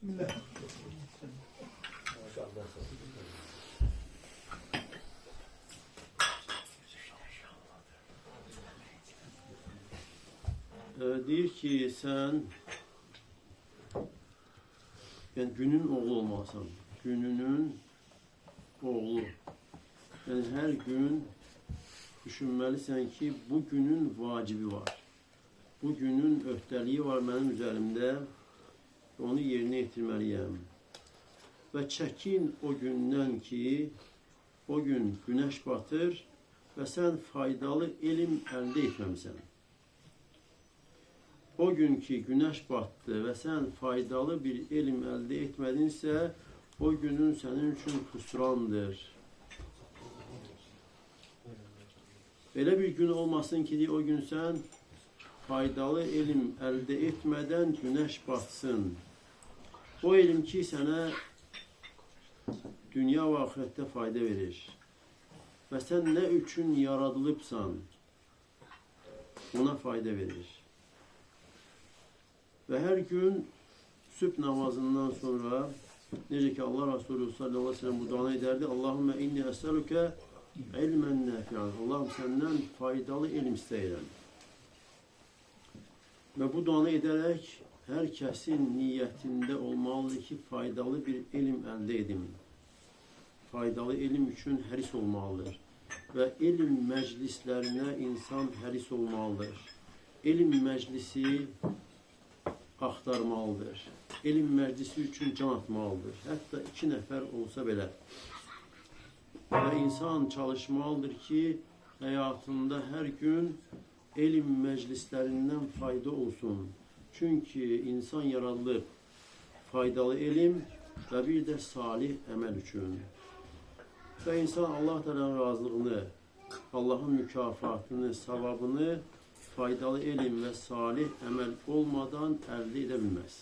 Bismillah. Deyir ki, sən yəni günün oğlu olmalısan. Gününün oğlu. Yəni hər gün düşünməlisən ki, bu günün vacibi var. Bu günün öhdəliyi var mənim üzərimdə. Onu yerinə yetirməliyəm. Və çəkin o gündən ki, o gün günəş batır və sən faydalı elm əldə etməmisən. O gün ki, günəş batdı və sən faydalı bir elm əldə etmədinsə, o günün sənin üçün xüsrandır. Belə bir gün olmasın ki, o gün sən faydalı elm əldə etmədən günəş batsın. O elm ki, sənə dünya və axirətdə fayda verir. Və sən nə üçün yaradılıbsan, ona fayda verir. Və hər gün sübh namazından sonra, necə ki Allah Resulü sallallahu aleyhi ve sellem bu duanı edərdi, Allahümme inni əsəlükə ilmən nəfi'an. Allahım səndən faydalı elm istəyirəm. Və bu duanı edərək hər kəsin niyyətində olmalıdır ki, faydalı bir elm əldə edim. Faydalı elm üçün həris olmalıdır. Və elm məclislərinə insan həris olmalıdır. Elm məclisi axtarmalıdır. Elm məclisi üçün can atmalıdır. Hətta 2 nəfər olsa belə. Və insan çalışmalıdır ki, həyatında hər gün elm məclislərindən fayda olsun. Çünki insan yaradılıb faydalı elm və bir də salih əməl üçün. Və insan Allah Teala'nın razılığını, Allahın mükafatını, savabını faydalı elm və salih əməl olmadan əldə edə bilməz.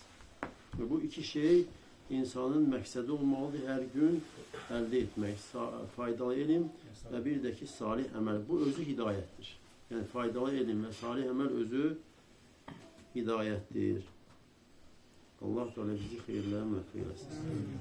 Və bu iki şey insanın məqsədi olmalıdır, hər gün əldə etmək. Faydalı elm və bir də ki, salih əməl. Bu özü hidayətdir. Yəni, faydalı elm və salih əməl özü hidayətdir. Allah Teala bizi xeyirlərə məğfirət etsin.